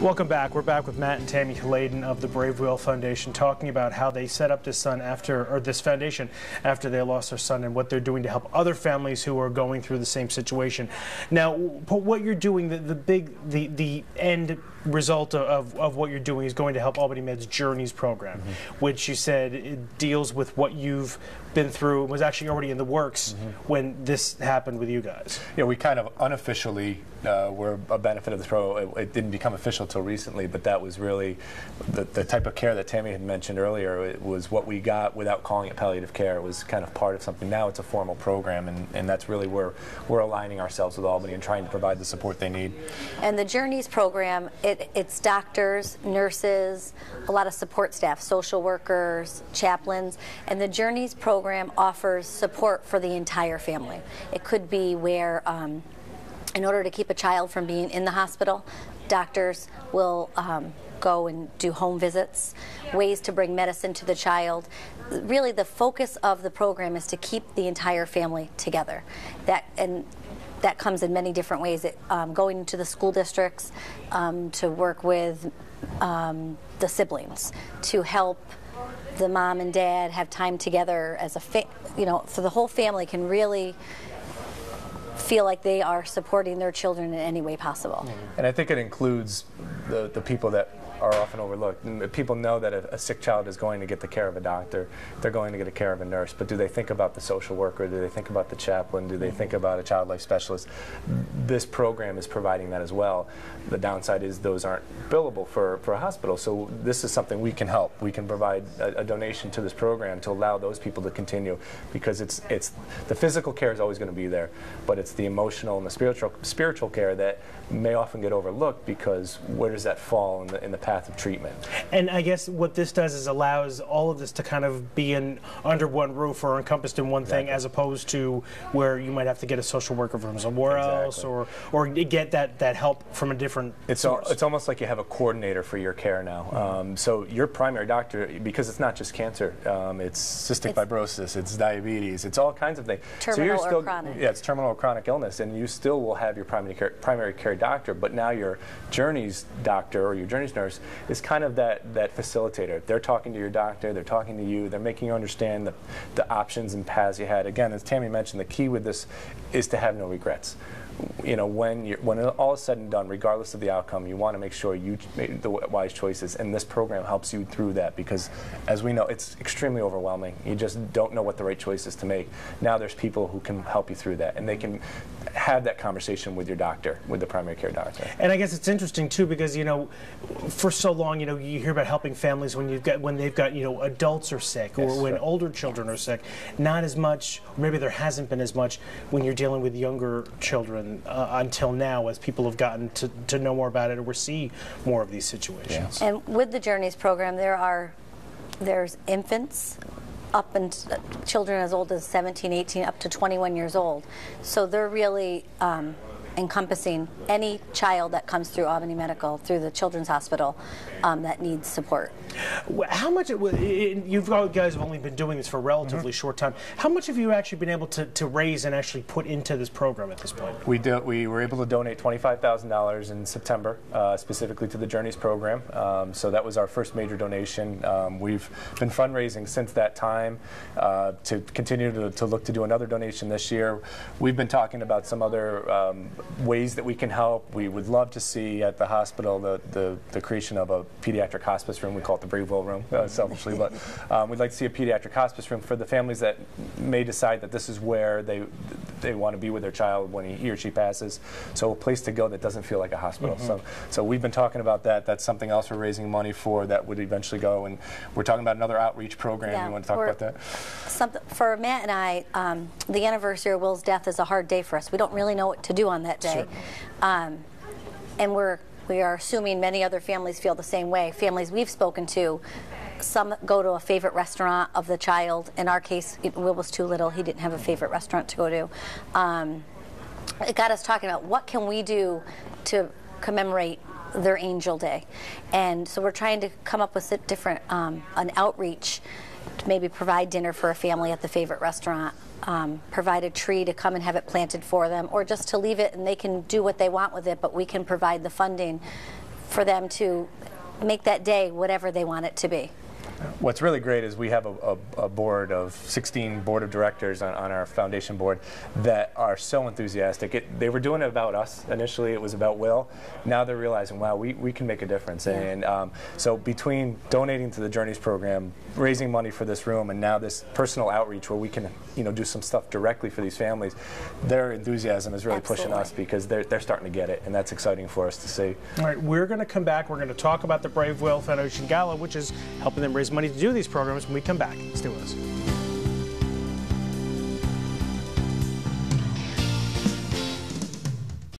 Welcome back. We're back with Matt and Tammy Hladun of the Brave Wheel Foundation, talking about how they set up this foundation after they lost their son, and what they're doing to help other families who are going through the same situation. Now, what you're doing, the end result of what you're doing is going to help Albany Med's Journeys program, which you said it deals with what you've been through, was actually already in the works when this happened with you guys. Yeah, we kind of unofficially were a benefit of this program. It didn't become official till recently, but that was really the type of care that Tammy had mentioned earlier. It was what we got without calling it palliative care. It was kind of part of something. Now it's a formal program, and that's really where we're aligning ourselves with Albany and trying to provide the support they need. And the Journeys program, it's doctors, nurses, a lot of support staff, social workers, chaplains, and the Journeys program offers support for the entire family. It could be where in order to keep a child from being in the hospital, doctors will go and do home visits, ways to bring medicine to the child. Really, the focus of the program is to keep the entire family together. That comes in many different ways. Going into the school districts to work with the siblings to help the mom and dad have time together as a so the whole family can really feel like they are supporting their children in any way possible. And I think it includes the people that are often overlooked. And people know that a sick child is going to get the care of a doctor, they're going to get the care of a nurse, but do they think about the social worker? Do they think about the chaplain? Do they think about a child life specialist? This program is providing that as well. The downside is those aren't billable for a hospital, so this is something we can help. We can provide a donation to this program to allow those people to continue, because it's the physical care is always going to be there, but it's the emotional and the spiritual care that may often get overlooked, because where does that fall in the path of treatment? And I guess what this does is allows all of this to kind of be under one roof or encompassed in one thing, as opposed to where you might have to get a social worker from somewhere else, or get that help from a different source. It's almost like you have a coordinator for your care now. So your primary doctor, because it's not just cancer, it's cystic fibrosis, it's diabetes, it's all kinds of things. Terminal or chronic. Yeah, it's terminal or chronic illness, and you still will have your primary care doctor, but now your Journeys doctor or your Journeys nurse is kind of that facilitator. They're talking to your doctor, they're talking to you, they're making you understand the options and paths you had. Again, as Tammy mentioned, the key with this is to have no regrets. You know, when all is said and done, regardless of the outcome, you want to make sure you made the wise choices, and this program helps you through that, because, as we know, it's extremely overwhelming. You just don't know what the right choices to make. Now there's people who can help you through that, and they can have that conversation with your doctor, with the primary care doctor. And I guess it's interesting too, because for so long, you hear about helping families when they've got adults are sick, or when older children are sick. Not as much, or maybe there hasn't been as much when you're dealing with younger children. Until now, as people have gotten to know more about it or see more of these situations. And with the Journeys program, there's infants up and children as old as 17, 18, up to 21 years old. So they're really encompassing any child that comes through Albany Medical, through the Children's Hospital, that needs support. How much, you guys have only been doing this for a relatively short time, how much have you actually been able to raise and actually put into this program at this point? We were able to donate $25,000 in September, specifically to the Journeys program. So that was our first major donation. We've been fundraising since that time to continue to look to do another donation this year. We've been talking about some other ways that we can help. We would love to see at the hospital the creation of a pediatric hospice room. We call it the Brave Wheel room, selfishly, but we'd like to see a pediatric hospice room for the families that may decide that this is where they want to be with their child when he or she passes. So a place to go that doesn't feel like a hospital. So we've been talking about that. That's something else we're raising money for that would eventually go, and we're talking about another outreach program. You want to talk about that? For Matt and I, the anniversary of Will's death is a hard day for us. We don't really know what to do on that day. And we are assuming many other families feel the same way. Families we've spoken to, some go to a favorite restaurant of the child. In our case, Will was too little. He didn't have a favorite restaurant to go to. It got us talking about what can we do to commemorate their Angel Day. And so we're trying to come up with different, an outreach to maybe provide dinner for a family at the favorite restaurant. Provide a tree to come and have it planted for them, or just to leave it and they can do what they want with it, but we can provide the funding for them to make that day whatever they want it to be. What's really great is we have a board of 16 board of directors on our foundation board that are so enthusiastic. They were doing it about us. Initially it was about Will. Now they're realizing, wow, we can make a difference. Yeah. And so between donating to the Journeys program, raising money for this room, and now this personal outreach where we can do some stuff directly for these families, their enthusiasm is really pushing us because they're starting to get it, and that's exciting for us to see. All right, we're going to come back. We're going to talk about the Brave Whale Foundation Gala, which is helping them raise money to do these programs when we come back. Stay with us.